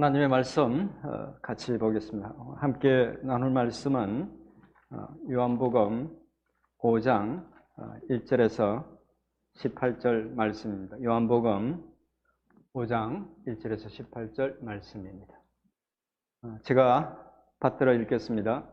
하나님의 말씀 같이 보겠습니다. 함께 나눌 말씀은 요한복음 5장 1절에서 18절 말씀입니다. 요한복음 5장 1절에서 18절 말씀입니다. 제가 받들어 읽겠습니다.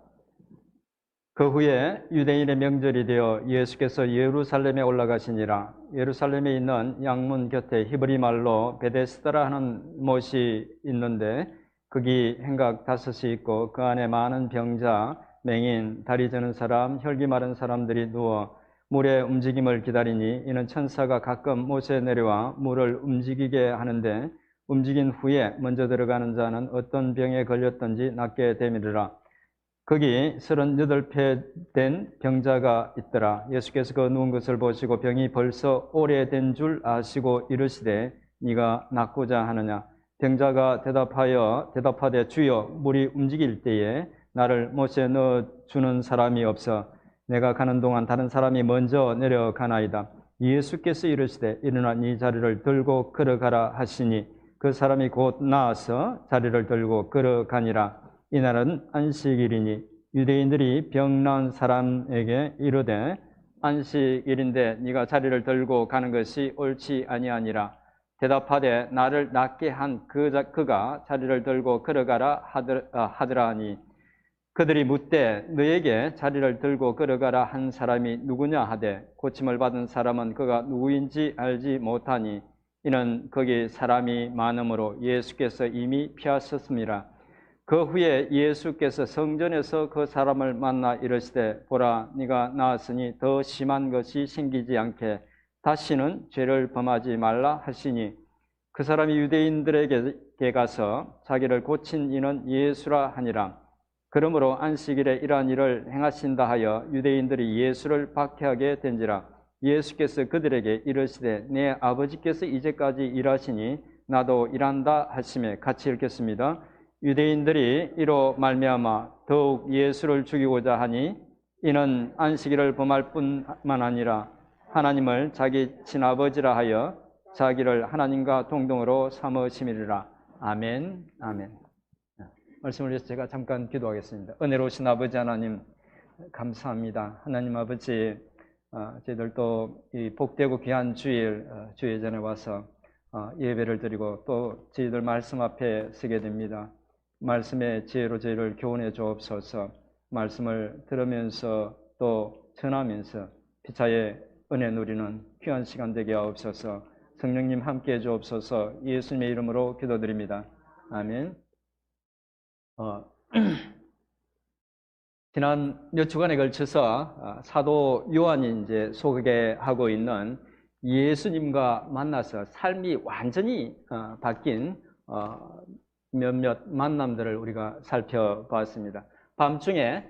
그 후에 유대인의 명절이 되어 예수께서 예루살렘에 올라가시니라. 예루살렘에 있는 양문 곁에 히브리 말로 베데스다라 하는 못이 있는데 거기 행각 5이 있고 그 안에 많은 병자, 맹인, 다리 저는 사람, 혈기 마른 사람들이 누워 물의 움직임을 기다리니 이는 천사가 가끔 못에 내려와 물을 움직이게 하는데 움직인 후에 먼저 들어가는 자는 어떤 병에 걸렸든지 낫게 되미르라. 거기 38폐 된 병자가 있더라. 예수께서 그 누운 것을 보시고 병이 벌써 오래된 줄 아시고 이르시되 네가 낫고자 하느냐. 병자가 대답하되 주여 물이 움직일 때에 나를 못에 넣어주는 사람이 없어 내가 가는 동안 다른 사람이 먼저 내려가나이다. 예수께서 이르시되 일어나 네 자리를 들고 걸어가라 하시니 그 사람이 곧 나아서 자리를 들고 걸어가니라. 이날은 안식일이니 유대인들이 병 나은 사람에게 이르되 안식일인데 네가 자리를 들고 가는 것이 옳지 아니하니라. 대답하되 나를 낫게 한 그가 자리를 들고 걸어가라 하더라 하니 그들이 묻되 너에게 자리를 들고 걸어가라 한 사람이 누구냐 하되 고침을 받은 사람은 그가 누구인지 알지 못하니 이는 거기 사람이 많으므로 예수께서 이미 피하셨습니다. 그 후에 예수께서 성전에서 그 사람을 만나 이르시되 보라 네가 나았으니 더 심한 것이 생기지 않게 다시는 죄를 범하지 말라 하시니 그 사람이 유대인들에게 가서 자기를 고친 이는 예수라 하니라. 그러므로 안식일에 이러한 일을 행하신다 하여 유대인들이 예수를 박해하게 된지라. 예수께서 그들에게 이르시되 내 아버지께서 이제까지 일하시니 나도 일한다 하시매 같이 읽겠습니다. 유대인들이 이로 말미암아 더욱 예수를 죽이고자 하니 이는 안식일을 범할 뿐만 아니라 하나님을 자기 친아버지라 하여 자기를 하나님과 동등으로 삼으심이리라. 아멘. 아멘. 말씀을 위해서 제가 잠깐 기도하겠습니다. 은혜로우신 아버지 하나님 감사합니다. 하나님 아버지 저희들도 이 복되고 귀한 주일 주일 전에 와서 예배를 드리고 또 저희들 말씀 앞에 서게 됩니다. 말씀의 지혜로 저희를 교훈해 주옵소서. 말씀을 들으면서 또 전하면서 피차의 은혜 누리는 귀한 시간 되게 하옵소서. 성령님 함께해 주옵소서. 예수님의 이름으로 기도드립니다. 아멘. 지난 몇 주간에 걸쳐서 사도 요한이 이제 소개하고 있는 예수님과 만나서 삶이 완전히 바뀐 몇몇 만남들을 우리가 살펴봤습니다. 밤중에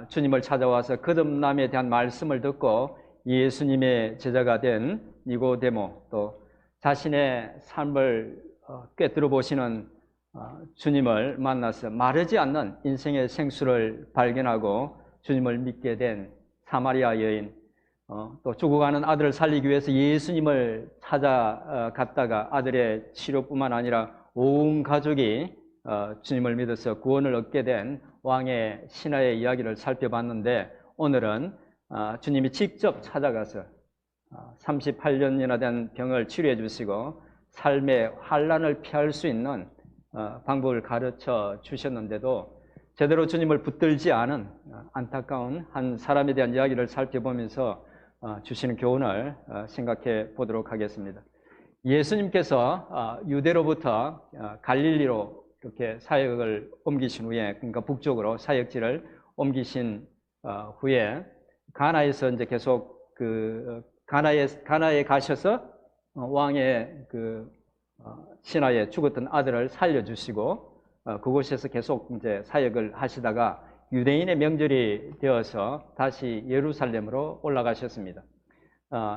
주님을 찾아와서 거듭남에 대한 말씀을 듣고 예수님의 제자가 된 니고데모, 또 자신의 삶을 꿰뚫어 보시는 주님을 만나서 마르지 않는 인생의 생수를 발견하고 주님을 믿게 된 사마리아 여인, 또 죽어가는 아들을 살리기 위해서 예수님을 찾아갔다가 아들의 치료뿐만 아니라 온 가족이 주님을 믿어서 구원을 얻게 된 왕의 신화의 이야기를 살펴봤는데 오늘은 주님이 직접 찾아가서 38년이나 된 병을 치료해 주시고 삶의 환난을 피할 수 있는 방법을 가르쳐 주셨는데도 제대로 주님을 붙들지 않은 안타까운 한 사람에 대한 이야기를 살펴보면서 주시는 교훈을 생각해 보도록 하겠습니다. 예수님께서 유대로부터 갈릴리로 이렇게 사역을 옮기신 후에, 그러니까 북쪽으로 사역지를 옮기신 후에 가나에서 이제 계속 가나에 가셔서 왕의 신하에 죽었던 아들을 살려주시고 그곳에서 계속 이제 사역을 하시다가 유대인의 명절이 되어서 다시 예루살렘으로 올라가셨습니다.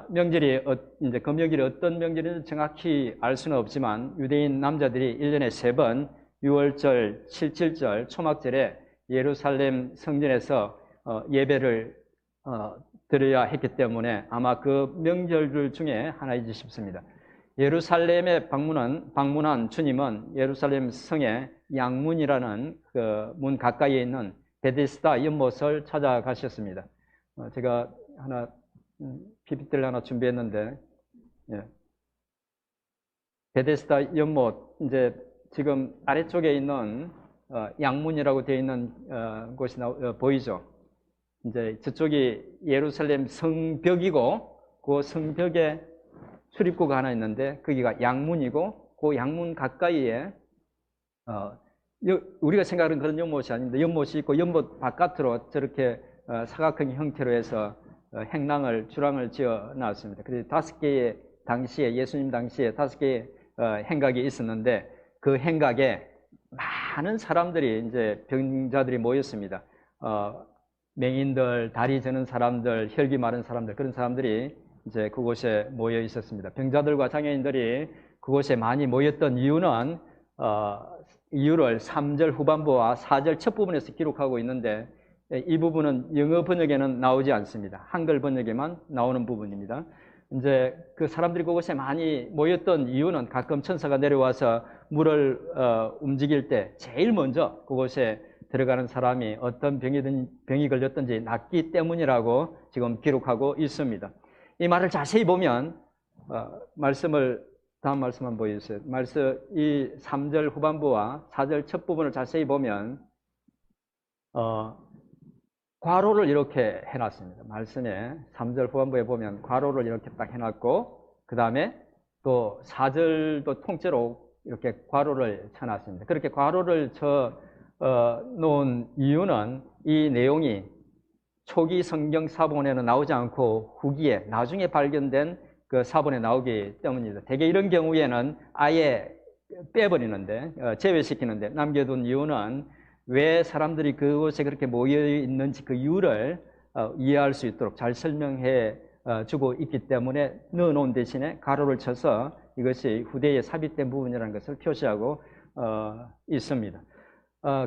명절이 이제 그 명절이 어떤 명절인지 정확히 알 수는 없지만 유대인 남자들이 1년에 3번 6월절, 7.7절, 초막절에 예루살렘 성전에서 예배를 드려야 했기 때문에 아마 그 명절들 중에 하나이지 싶습니다. 예루살렘에 방문한 주님은 예루살렘 성의 양문이라는 그 문 가까이에 있는 베데스다 연못을 찾아가셨습니다. 제가 하나 PPT를 하나 준비했는데, 예. 베데스다 연못, 이제 지금 아래쪽에 있는 양문이라고 되어 있는 곳이 보이죠? 이제 저쪽이 예루살렘 성벽이고, 그 성벽에 출입구가 하나 있는데, 거기가 양문이고, 그 양문 가까이에 우리가 생각하는 그런 연못이 아닌데, 연못이 있고 연못 바깥으로 저렇게 사각형 형태로 해서 주랑을 지어 놨습니다. 그래서 5개의 당시에, 예수님 당시에 5개의 행각이 있었는데, 그 행각에 많은 사람들이, 이제 병자들이 모였습니다. 맹인들, 다리 저는 사람들, 혈기 마른 사람들, 그런 사람들이 이제 그곳에 모여 있었습니다. 병자들과 장애인들이 그곳에 많이 모였던 이유는 이유를 3절 후반부와 4절 첫 부분에서 기록하고 있는데, 이 부분은 영어 번역에는 나오지 않습니다. 한글 번역에만 나오는 부분입니다. 이제 그 사람들이 그곳에 많이 모였던 이유는 가끔 천사가 내려와서 물을 움직일 때 제일 먼저 그곳에 들어가는 사람이 어떤 병이 걸렸든지 낫기 때문이라고 지금 기록하고 있습니다. 이 말을 자세히 보면 다음 말씀 한번 보여주세요. 이 3절 후반부와 4절 첫 부분을 자세히 보면 괄호를 이렇게 해놨습니다. 말씀에 3절 후반부에 보면 괄호를 이렇게 딱 해놨고, 그 다음에 또 4절도 통째로 이렇게 괄호를 쳐놨습니다. 그렇게 괄호를 쳐 놓은 이유는 이 내용이 초기 성경 사본에는 나오지 않고 후기에 나중에 발견된 그 사본에 나오기 때문입니다. 대개 이런 경우에는 아예 빼버리는데, 제외시키는데, 남겨둔 이유는 왜 사람들이 그곳에 그렇게 모여 있는지 그 이유를 이해할 수 있도록 잘 설명해 주고 있기 때문에 넣어놓은 대신에 가로를 쳐서 이것이 후대에 삽입된 부분이라는 것을 표시하고 있습니다.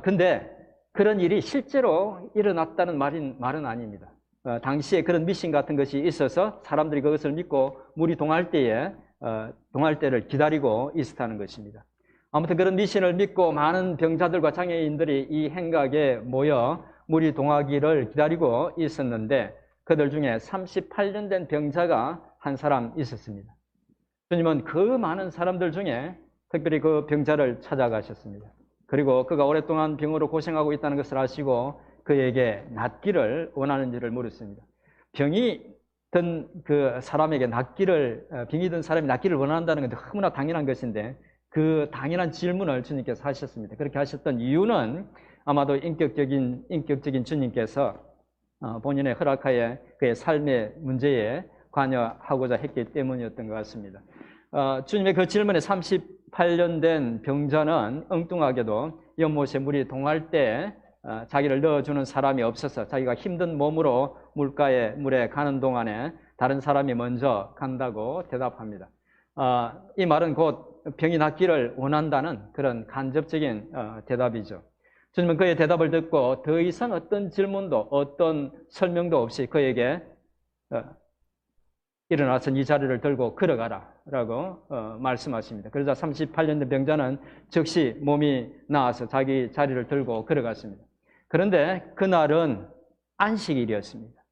근데 그런 일이 실제로 일어났다는 말은 아닙니다. 당시에 그런 미신 같은 것이 있어서 사람들이 그것을 믿고 물이 동할 때를 기다리고 있었다는 것입니다. 아무튼 그런 미신을 믿고 많은 병자들과 장애인들이 이 행각에 모여 물이 동하기를 기다리고 있었는데, 그들 중에 38년 된 병자가 한 사람 있었습니다. 주님은 그 많은 사람들 중에 특별히 그 병자를 찾아가셨습니다. 그리고 그가 오랫동안 병으로 고생하고 있다는 것을 아시고 그에게 낫기를 원하는지를 물었습니다. 병이 든 그 사람에게 병이 든 사람이 낫기를 원한다는 건 너무나 당연한 것인데, 그 당연한 질문을 주님께서 하셨습니다. 그렇게 하셨던 이유는 아마도 인격적인 주님께서 본인의 허락하에 그의 삶의 문제에 관여하고자 했기 때문이었던 것 같습니다. 주님의 그 질문에 38년 된 병자는 엉뚱하게도 연못에 물이 동할 때 자기를 넣어주는 사람이 없어서 자기가 힘든 몸으로 물에 가는 동안에 다른 사람이 먼저 간다고 대답합니다. 이 말은 곧 병이 낫기를 원한다는 그런 간접적인 대답이죠. 주님은 그의 대답을 듣고 더 이상 어떤 질문도 어떤 설명도 없이 그에게 일어나서 이 자리를 들고 걸어가라 라고 말씀하십니다. 그러자 38년 된 병자는 즉시 몸이 나아서 자기 자리를 들고 걸어갔습니다. 그런데 그날은 안식일이었습니다.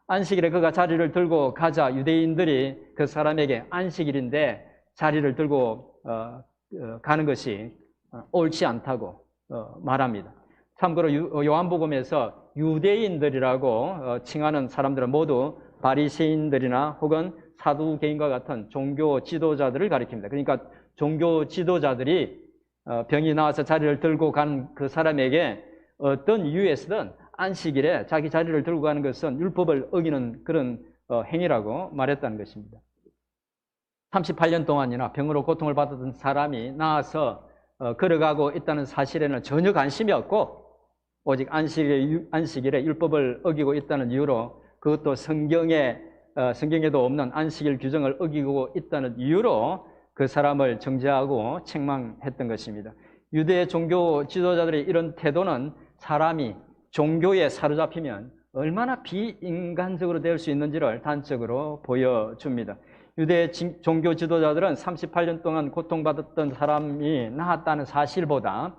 안식일에 그가 자리를 들고 가자 유대인들이 그 사람에게 안식일인데 자리를 들고 가는 것이 옳지 않다고 말합니다. 참고로 요한복음에서 유대인들이라고 칭하는 사람들은 모두 바리새인들이나 혹은 사두개인과 같은 종교 지도자들을 가리킵니다. 그러니까 종교 지도자들이 병이 나와서 자리를 들고 간 그 사람에게 어떤 이유에서든 안식일에 자기 자리를 들고 가는 것은 율법을 어기는 그런 행위라고 말했다는 것입니다. 38년 동안이나 병으로 고통을 받았던 사람이 나와서 걸어가고 있다는 사실에는 전혀 관심이 없고, 오직 안식일에 율법을 어기고 있다는 이유로, 그것도 성경에도 없는 안식일 규정을 어기고 있다는 이유로 그 사람을 정죄하고 책망했던 것입니다. 유대 종교 지도자들의 이런 태도는 사람이 종교에 사로잡히면 얼마나 비인간적으로 될 수 있는지를 단적으로 보여줍니다. 유대 종교 지도자들은 38년 동안 고통받았던 사람이 나았다는 사실보다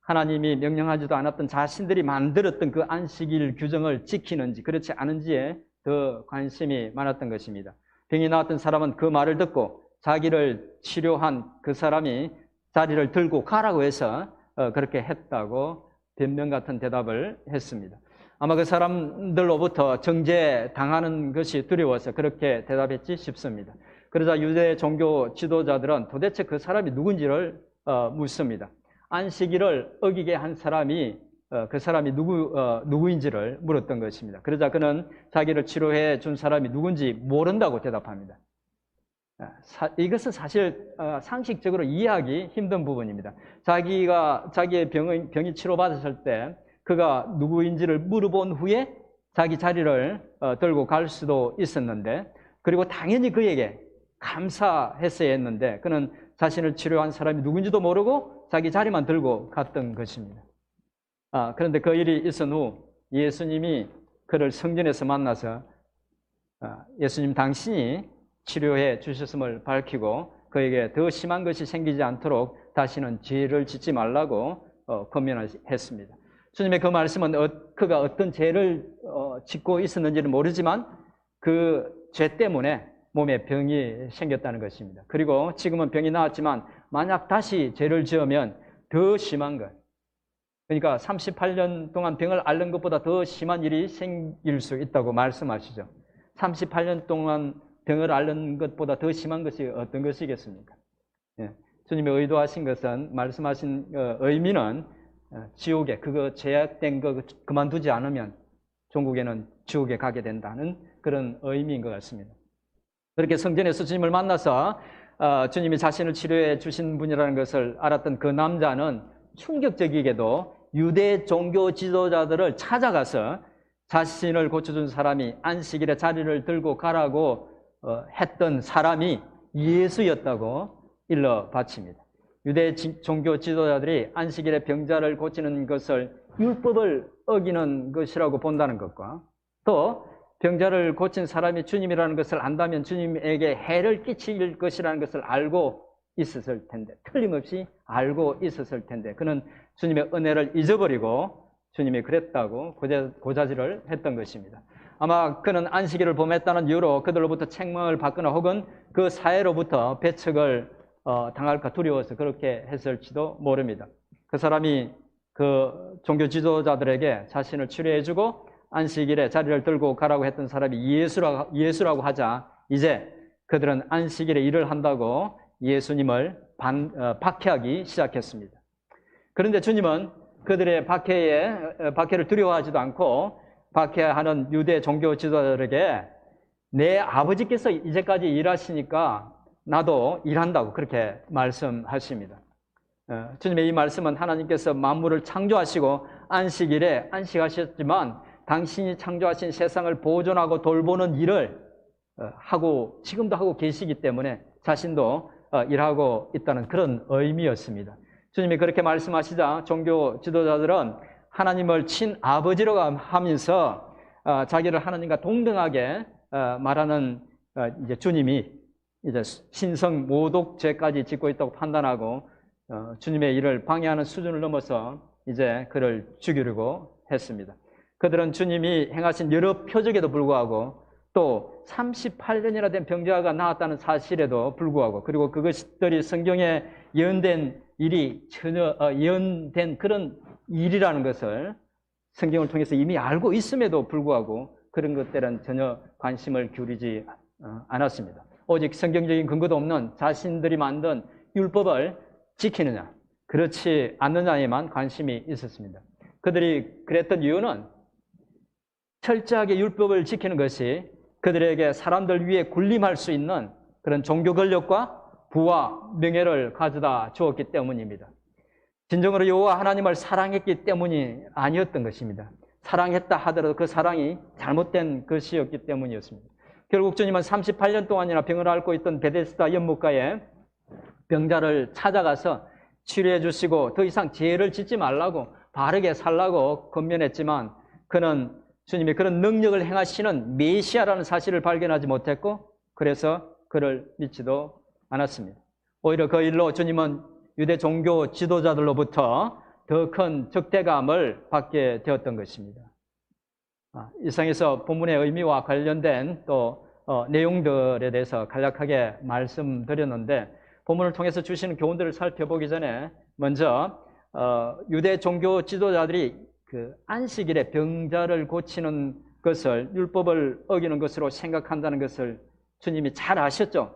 하나님이 명령하지도 않았던 자신들이 만들었던 그 안식일 규정을 지키는지 그렇지 않은지에 더 관심이 많았던 것입니다. 병이 나았던 사람은 그 말을 듣고 자기를 치료한 그 사람이 자리를 들고 가라고 해서 그렇게 했다고 변명 같은 대답을 했습니다. 아마 그 사람들로부터 정죄당하는 것이 두려워서 그렇게 대답했지 싶습니다. 그러자 유대 종교 지도자들은 도대체 그 사람이 누군지를 묻습니다. 안식일을 어기게 한 사람이 그 사람이 누구인지를 물었던 것입니다. 그러자 그는 자기를 치료해 준 사람이 누군지 모른다고 대답합니다. 이것은 사실 상식적으로 이해하기 힘든 부분입니다. 자기의 병이 치료받았을 때 그가 누구인지를 물어본 후에 자기 자리를 들고 갈 수도 있었는데, 그리고 당연히 그에게 감사했어야 했는데 그는 자신을 치료한 사람이 누군지도 모르고 자기 자리만 들고 갔던 것입니다. 그런데 그 일이 있은 후 예수님이 그를 성전에서 만나서 예수님 당신이 치료해 주셨음을 밝히고 그에게 더 심한 것이 생기지 않도록 다시는 죄를 짓지 말라고 권면했습니다. 주님의 그 말씀은 그가 어떤 죄를 짓고 있었는지는 모르지만 그 죄 때문에 몸에 병이 생겼다는 것입니다. 그리고 지금은 병이 나았지만 만약 다시 죄를 지으면 더 심한 것, 그러니까 38년 동안 병을 앓는 것보다 더 심한 일이 생길 수 있다고 말씀하시죠. 38년 동안 병을 앓는 것보다 더 심한 것이 어떤 것이겠습니까? 주님이 의도하신 것은, 말씀하신 의미는 지옥에, 그거 제약된 거 그만두지 않으면 종국에는 지옥에 가게 된다는 그런 의미인 것 같습니다. 그렇게 성전에서 주님을 만나서 주님이 자신을 치료해 주신 분이라는 것을 알았던 그 남자는 충격적이게도 유대 종교 지도자들을 찾아가서 자신을 고쳐준 사람이 안식일에 자리를 들고 가라고 했던 사람이 예수였다고 일러 바칩니다. 유대 종교 지도자들이 안식일에 병자를 고치는 것을 율법을 어기는 것이라고 본다는 것과, 또 병자를 고친 사람이 주님이라는 것을 안다면 주님에게 해를 끼칠 것이라는 것을 알고 있었을 텐데, 틀림없이 알고 있었을 텐데 그는 주님의 은혜를 잊어버리고 주님이 그랬다고 고자질을 했던 것입니다. 아마 그는 안식일을 범했다는 이유로 그들로부터 책망을 받거나 혹은 그 사회로부터 배척을 당할까 두려워서 그렇게 했을지도 모릅니다. 그 사람이 그 종교 지도자들에게 자신을 치료해주고 안식일에 자리를 들고 가라고 했던 사람이 예수라고 하자 이제 그들은 안식일에 일을 한다고 예수님을 박해하기 시작했습니다. 그런데 주님은 그들의 박해를 두려워하지도 않고 박해하는 유대 종교 지도자들에게 내 아버지께서 이제까지 일하시니까 나도 일한다고 그렇게 말씀하십니다. 주님의 이 말씀은 하나님께서 만물을 창조하시고 안식일에 안식하셨지만 당신이 창조하신 세상을 보존하고 돌보는 일을 지금도 하고 계시기 때문에 자신도 일하고 있다는 그런 의미였습니다. 주님이 그렇게 말씀하시자 종교 지도자들은 하나님을 친아버지로 하면서 자기를 하나님과 동등하게 말하는 이제 주님이 이제 신성 모독죄까지 짓고 있다고 판단하고 주님의 일을 방해하는 수준을 넘어서 이제 그를 죽이려고 했습니다. 그들은 주님이 행하신 여러 표적에도 불구하고 또 38년이나 된 병자가 나았다는 사실에도 불구하고, 그리고 그것들이 성경에 예언된 일이 전혀 예언된 그런 일이라는 것을 성경을 통해서 이미 알고 있음에도 불구하고 그런 것들은 전혀 관심을 기울이지 않았습니다. 오직 성경적인 근거도 없는 자신들이 만든 율법을 지키느냐, 그렇지 않느냐에만 관심이 있었습니다. 그들이 그랬던 이유는 철저하게 율법을 지키는 것이 그들에게 사람들 위에 군림할 수 있는 그런 종교 권력과 부와 명예를 가져다 주었기 때문입니다. 진정으로 여호와 하나님을 사랑했기 때문이 아니었던 것입니다. 사랑했다 하더라도 그 사랑이 잘못된 것이었기 때문이었습니다. 결국 주님은 38년 동안이나 병을 앓고 있던 베데스다 연못가에 병자를 찾아가서 치료해 주시고 더 이상 죄를 짓지 말라고, 바르게 살라고 권면했지만 그는 주님이 그런 능력을 행하시는 메시아라는 사실을 발견하지 못했고, 그래서 그를 믿지도 않았습니다. 오히려 그 일로 주님은 유대 종교 지도자들로부터 더 큰 적대감을 받게 되었던 것입니다. 이상에서 본문의 의미와 관련된 또 내용들에 대해서 간략하게 말씀드렸는데, 본문을 통해서 주시는 교훈들을 살펴보기 전에 먼저 유대 종교 지도자들이 그 안식일에 병자를 고치는 것을 율법을 어기는 것으로 생각한다는 것을 주님이 잘 아셨죠.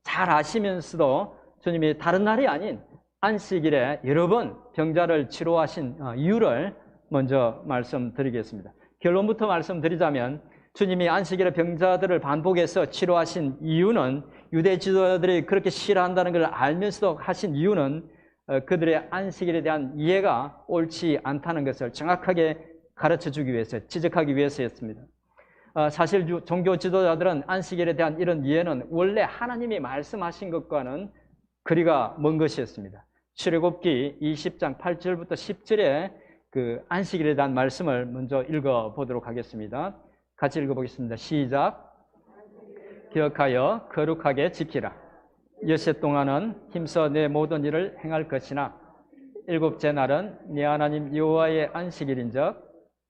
잘 아시면서도 주님이 다른 날이 아닌 안식일에 여러 번 병자를 치료하신 이유를 먼저 말씀드리겠습니다. 결론부터 말씀드리자면, 주님이 안식일에 병자들을 반복해서 치료하신 이유는, 유대 지도자들이 그렇게 싫어한다는 걸 알면서도 하신 이유는 그들의 안식일에 대한 이해가 옳지 않다는 것을 정확하게 가르쳐주기 위해서, 지적하기 위해서였습니다. 사실 종교 지도자들은 안식일에 대한 이런 이해는 원래 하나님이 말씀하신 것과는 거리가 먼 것이었습니다. 출애굽기 20장 8절부터 10절에 그 안식일에 대한 말씀을 먼저 읽어보도록 하겠습니다. 같이 읽어보겠습니다. 시작. 기억하여 거룩하게 지키라. 엿새 동안은 힘써 내 모든 일을 행할 것이나 일곱째 날은 네 하나님 여호와의 안식일인즉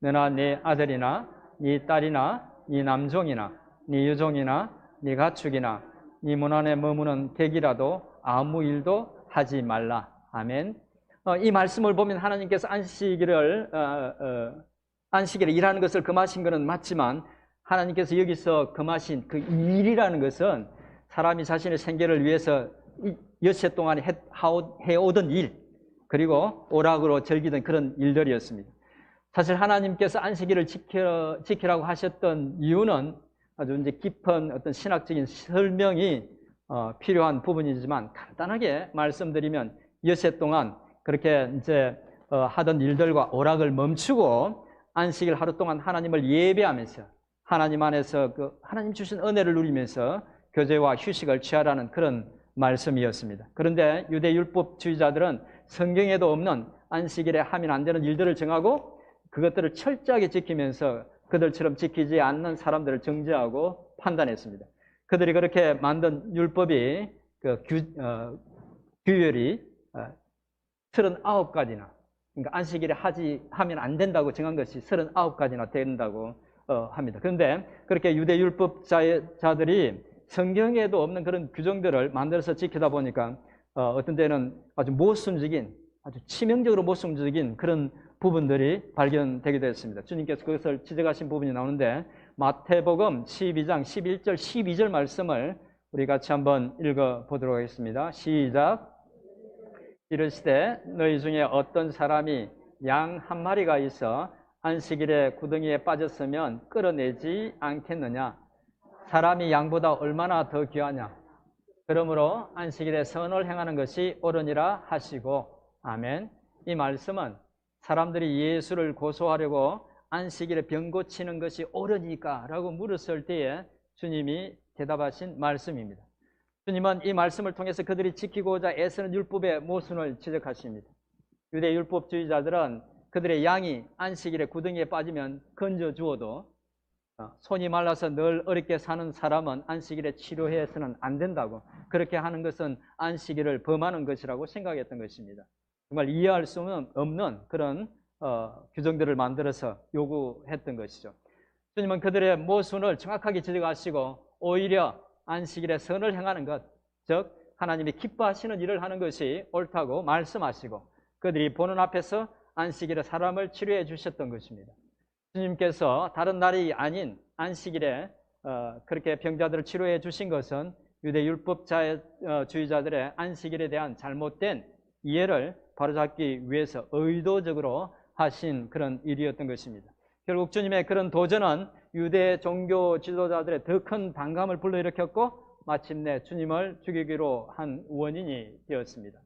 너나 네 아들이나 네 딸이나 네 남종이나 네 여종이나 네 가축이나 네 문 안에 머무는 객이라도 아무 일도 하지 말라. 아멘. 이 말씀을 보면 하나님께서 안식일에 일하는 것을 금하신 것은 맞지만, 하나님께서 여기서 금하신 그 일이라는 것은 사람이 자신의 생계를 위해서 엿새 동안 해오던 일, 그리고 오락으로 즐기던 그런 일들이었습니다. 사실 하나님께서 안식일을 지키라고 하셨던 이유는 아주 이제 깊은 어떤 신학적인 설명이 필요한 부분이지만, 간단하게 말씀드리면 엿새 동안 그렇게 이제 하던 일들과 오락을 멈추고 안식일 하루 동안 하나님을 예배하면서 하나님 안에서 그 하나님 주신 은혜를 누리면서 교제와 휴식을 취하라는 그런 말씀이었습니다. 그런데 유대 율법주의자들은 성경에도 없는 안식일에 하면 안 되는 일들을 정하고 그것들을 철저하게 지키면서 그들처럼 지키지 않는 사람들을 정죄하고 판단했습니다. 그들이 그렇게 만든 율법이 규율이 39가지나, 그러니까 안식일에 하면 안 된다고 정한 것이 39가지나 된다고 합니다. 그런데 그렇게 유대 율법자들이 성경에도 없는 그런 규정들을 만들어서 지키다 보니까 어떤 때는 아주 모순적인, 아주 치명적으로 모순적인 그런 부분들이 발견되기도 했습니다. 주님께서 그것을 지적하신 부분이 나오는데, 마태복음 12장 11절 12절 말씀을 우리 같이 한번 읽어보도록 하겠습니다. 시작. 이르시되 너희 중에 어떤 사람이 양 한 마리가 있어 안식일에 구덩이에 빠졌으면 끌어내지 않겠느냐? 사람이 양보다 얼마나 더 귀하냐? 그러므로 안식일에 선을 행하는 것이 옳으니라 하시고. 아멘. 이 말씀은 사람들이 예수를 고소하려고 안식일에 병 고치는 것이 옳으니까 라고 물었을 때에 주님이 대답하신 말씀입니다. 주님은 이 말씀을 통해서 그들이 지키고자 애쓰는 율법의 모순을 지적하십니다. 유대 율법주의자들은 그들의 양이 안식일에 구덩이에 빠지면 건져 주어도 손이 말라서 늘 어렵게 사는 사람은 안식일에 치료해서는 안 된다고, 그렇게 하는 것은 안식일을 범하는 것이라고 생각했던 것입니다. 정말 이해할 수 없는 그런 규정들을 만들어서 요구했던 것이죠. 주님은 그들의 모순을 정확하게 지적하시고 오히려 안식일에 선을 행하는 것, 즉 하나님이 기뻐하시는 일을 하는 것이 옳다고 말씀하시고 그들이 보는 앞에서 안식일에 사람을 치료해 주셨던 것입니다. 주님께서 다른 날이 아닌 안식일에 그렇게 병자들을 치료해 주신 것은 유대 율법주의자들의 안식일에 대한 잘못된 이해를 바로잡기 위해서 의도적으로 하신 그런 일이었던 것입니다. 결국 주님의 그런 도전은 유대 종교 지도자들의 더 큰 반감을 불러일으켰고 마침내 주님을 죽이기로 한 원인이 되었습니다.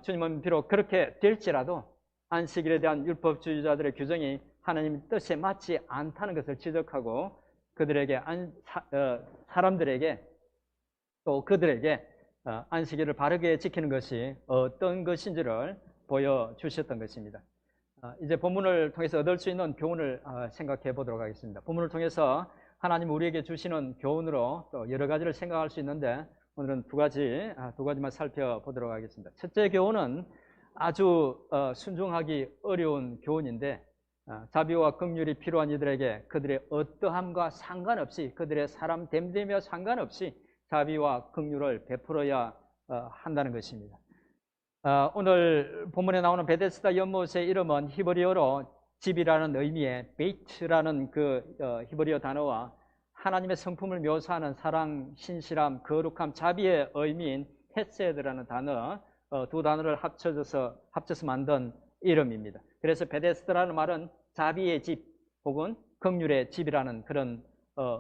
주님은 비록 그렇게 될지라도 안식일에 대한 율법주의자들의 규정이 하나님 뜻에 맞지 않다는 것을 지적하고 그들에게 사람들에게 또 그들에게 안식일을 바르게 지키는 것이 어떤 것인지를 보여주셨던 것입니다. 이제 본문을 통해서 얻을 수 있는 교훈을 생각해 보도록 하겠습니다. 본문을 통해서 하나님 우리에게 주시는 교훈으로 또 여러 가지를 생각할 수 있는데 오늘은 두 가지만 살펴보도록 하겠습니다. 첫째 교훈은 아주 순종하기 어려운 교훈인데 자비와 긍휼이 필요한 이들에게 그들의 어떠함과 상관없이 그들의 사람 됨됨이와 상관없이 자비와 긍휼을 베풀어야 한다는 것입니다. 오늘 본문에 나오는 베데스다 연못의 이름은 히브리어로 집이라는 의미의 베이트라는 그 히브리어 단어와 하나님의 성품을 묘사하는 사랑, 신실함, 거룩함, 자비의 의미인 헤세드라는 단어 두 단어를 합쳐서 만든 이름입니다. 그래서 베데스다라는 말은 자비의 집 혹은 긍휼의 집이라는 그런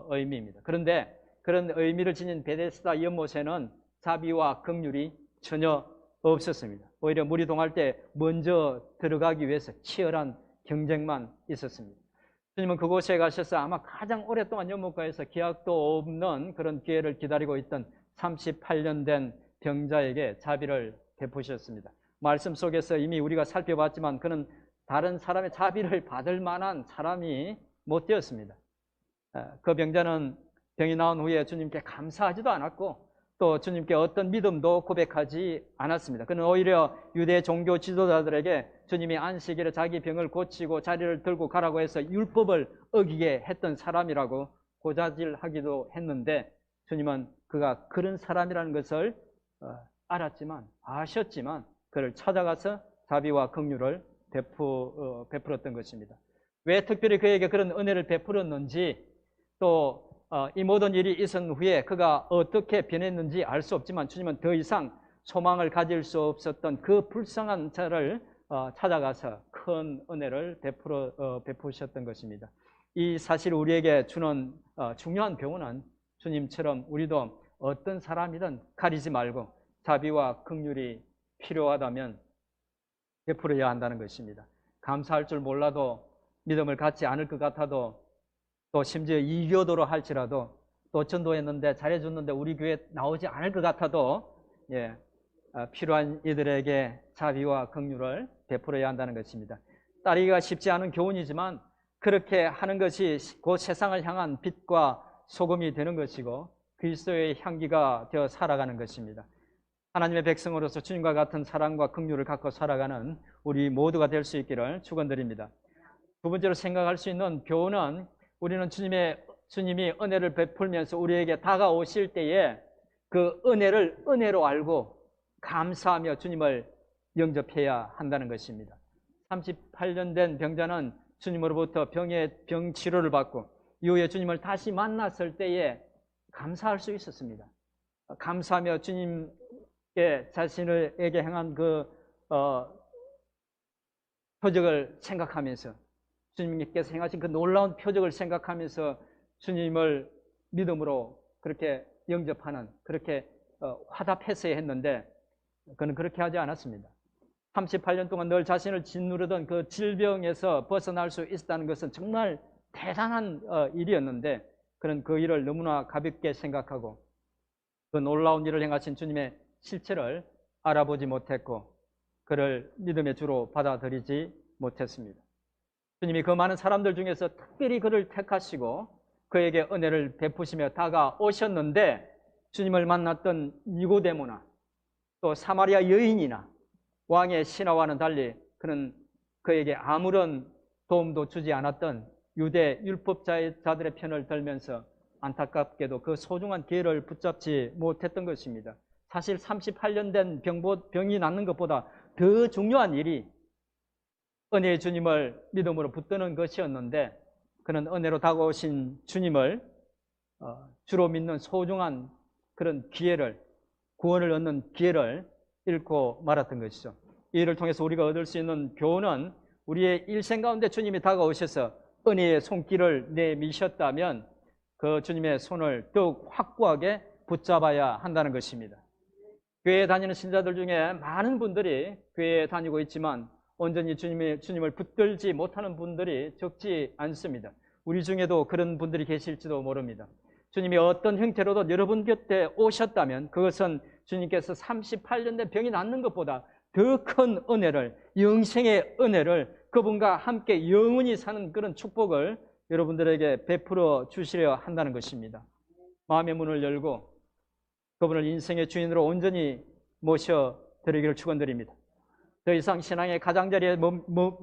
의미입니다. 그런데 그런 의미를 지닌 베데스다 연못에는 자비와 긍휼이 전혀 없었습니다. 오히려 물이 동할 때 먼저 들어가기 위해서 치열한 경쟁만 있었습니다. 주님은 그곳에 가셔서 아마 가장 오랫동안 연못가에서 기약도 없는 그런 기회를 기다리고 있던 38년 된 병자에게 자비를 베푸셨습니다. 말씀 속에서 이미 우리가 살펴봤지만 그는 다른 사람의 자비를 받을 만한 사람이 못 되었습니다. 그 병자는 병이 나은 후에 주님께 감사하지도 않았고 또 주님께 어떤 믿음도 고백하지 않았습니다. 그는 오히려 유대 종교 지도자들에게 주님이 안식일에 자기 병을 고치고 자리를 들고 가라고 해서 율법을 어기게 했던 사람이라고 고자질하기도 했는데 주님은 그가 그런 사람이라는 것을 아셨지만 그를 찾아가서 자비와 긍휼을 베풀었던 것입니다. 왜 특별히 그에게 그런 은혜를 베풀었는지 또 이 모든 일이 있은 후에 그가 어떻게 변했는지 알 수 없지만 주님은 더 이상 소망을 가질 수 없었던 그 불쌍한 자를 찾아가서 큰 은혜를 베푸셨던 것입니다. 이 사실 우리에게 주는 중요한 교훈은 주님처럼 우리도 어떤 사람이든 가리지 말고 자비와 긍휼이 필요하다면 베풀어야 한다는 것입니다. 감사할 줄 몰라도 믿음을 갖지 않을 것 같아도 또 심지어 이교도로 할지라도 또 전도했는데 잘해줬는데 우리 교회에 나오지 않을 것 같아도 필요한 이들에게 자비와 긍휼을 베풀어야 한다는 것입니다. 따르기가 쉽지 않은 교훈이지만 그렇게 하는 것이 그 세상을 향한 빛과 소금이 되는 것이고 그리스도의 향기가 되어 살아가는 것입니다. 하나님의 백성으로서 주님과 같은 사랑과 긍휼을 갖고 살아가는 우리 모두가 될 수 있기를 축원드립니다. 두 번째로 생각할 수 있는 교훈은 우리는 주님이 은혜를 베풀면서 우리에게 다가오실 때에 그 은혜를 은혜로 알고 감사하며 주님을 영접해야 한다는 것입니다. 38년 된 병자는 주님으로부터 병 치료를 받고 이후에 주님을 다시 만났을 때에 감사할 수 있었습니다. 감사하며 주님께 자신에게 행한 그 표적을 생각하면서 주님께서 행하신 그 놀라운 표적을 생각하면서 주님을 믿음으로 그렇게 영접하는 그렇게 화답했어야 했는데 그는 그렇게 하지 않았습니다. 38년 동안 늘 자신을 짓누르던 그 질병에서 벗어날 수 있었다는 것은 정말 대단한 일이었는데 그는 그 일을 너무나 가볍게 생각하고 그 놀라운 일을 행하신 주님의 실체를 알아보지 못했고 그를 믿음의 주로 받아들이지 못했습니다. 주님이 그 많은 사람들 중에서 특별히 그를 택하시고 그에게 은혜를 베푸시며 다가오셨는데 주님을 만났던 니고데모나 또 사마리아 여인이나 왕의 신하와는 달리 그는 그에게 아무런 도움도 주지 않았던 유대 율법자들의 편을 들면서 안타깝게도 그 소중한 기회를 붙잡지 못했던 것입니다. 사실 38년 된 병이 낫는 것보다 더 중요한 일이 은혜의 주님을 믿음으로 붙드는 것이었는데 그는 은혜로 다가오신 주님을 주로 믿는 소중한 그런 기회를 구원을 얻는 기회를 잃고 말았던 것이죠. 이 일을 통해서 우리가 얻을 수 있는 교훈은 우리의 일생 가운데 주님이 다가오셔서 은혜의 손길을 내미셨다면 그 주님의 손을 더욱 확고하게 붙잡아야 한다는 것입니다. 교회에 다니는 신자들 중에 많은 분들이 교회에 다니고 있지만 온전히 주님을 붙들지 못하는 분들이 적지 않습니다. 우리 중에도 그런 분들이 계실지도 모릅니다. 주님이 어떤 형태로도 여러분 곁에 오셨다면 그것은 주님께서 38년 된 병이 낫는 것보다 더 큰 은혜를, 영생의 은혜를 그분과 함께 영원히 사는 그런 축복을 여러분들에게 베풀어 주시려 한다는 것입니다. 마음의 문을 열고 그분을 인생의 주인으로 온전히 모셔드리기를 축원드립니다. 더 이상 신앙의 가장자리에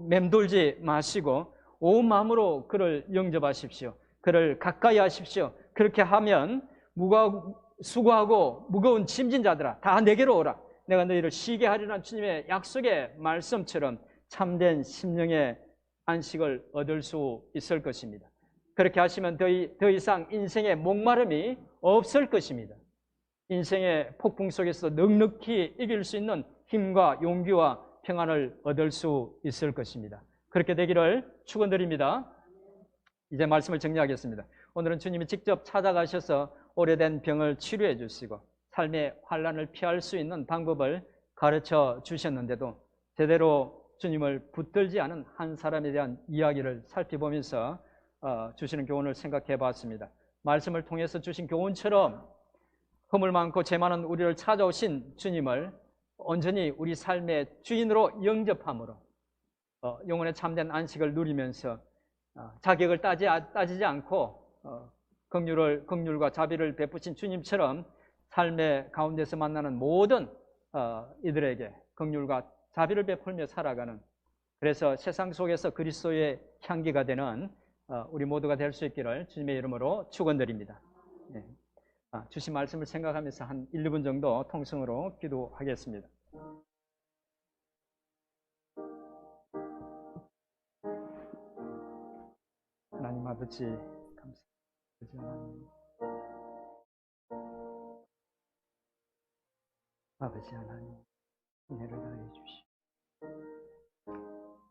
맴돌지 마시고 온 마음으로 그를 영접하십시오. 그를 가까이 하십시오. 그렇게 하면 수고하고 무거운 짐진 자들아 다 내게로 오라. 내가 너희를 쉬게 하리라는 주님의 약속의 말씀처럼 참된 심령의 안식을 얻을 수 있을 것입니다. 그렇게 하시면 더 이상 인생의 목마름이 없을 것입니다. 인생의 폭풍 속에서 넉넉히 이길 수 있는 힘과 용기와 평안을 얻을 수 있을 것입니다. 그렇게 되기를 축원드립니다. 이제 말씀을 정리하겠습니다. 오늘은 주님이 직접 찾아가셔서 오래된 병을 치료해 주시고 삶의 환난을 피할 수 있는 방법을 가르쳐 주셨는데도 제대로 주님을 붙들지 않은 한 사람에 대한 이야기를 살펴보면서 주시는 교훈을 생각해 봤습니다. 말씀을 통해서 주신 교훈처럼 허물 많고 죄 많은 우리를 찾아오신 주님을 온전히 우리 삶의 주인으로 영접함으로 영혼의 참된 안식을 누리면서 자격을 따지지 않고 긍휼과 자비를 베푸신 주님처럼 삶의 가운데서 만나는 모든 이들에게 긍휼과 자비를 베풀며 살아가는, 그래서 세상 속에서 그리스도의 향기가 되는 우리 모두가 될 수 있기를 주님의 이름으로 축원드립니다. 네. 주신 말씀을 생각하면서 한 1, 2분 정도 통성으로 기도하겠습니다. 하나님 아버지 감사합니다. 아버지 하나님 은혜를 다해 주시오.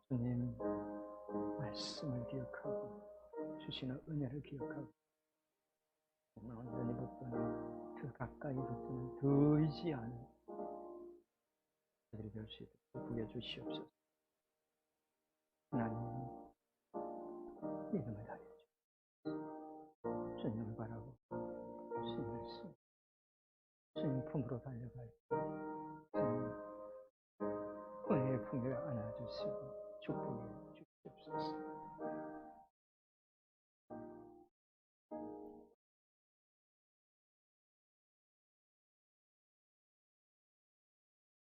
주님 말씀을 기억하고 주시는 은혜를 기억하고 온전히 붙드는, 더 가까이 붙드는, 더 의지하는 그들이 될 수 있도록 구해 주시옵소서. 하나님 믿음을 다해 주시옵소서. 주님을 바라고 주님 품으로 달려갈 주님 은혜의 품에 안아주시고 축복해 주시옵소서.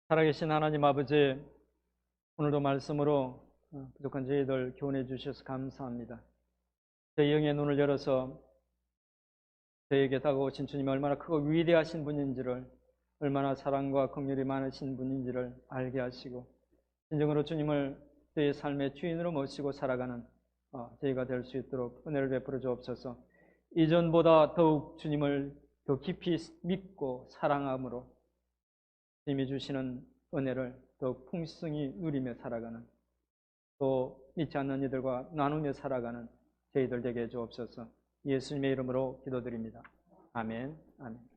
살아계신 하나님 아버지, 오늘도 말씀으로 부족한 저희들 교훈해 주셔서 감사합니다. 저희 영의 눈을 열어서 저에게 다가오신 주님이 얼마나 크고 위대하신 분인지를, 얼마나 사랑과 긍휼이 많으신 분인지를 알게 하시고 진정으로 주님을 저희의 삶의 주인으로 모시고 살아가는 저희가 될 수 있도록 은혜를 베풀어 주옵소서. 이전보다 더욱 주님을 더 깊이 믿고 사랑함으로 주님이 주시는 은혜를 더욱 풍성히 누리며 살아가는, 또 믿지 않는 이들과 나누며 살아가는 저희들 되게 해 주옵소서. 예수님의 이름으로 기도드립니다. 아멘. 아멘.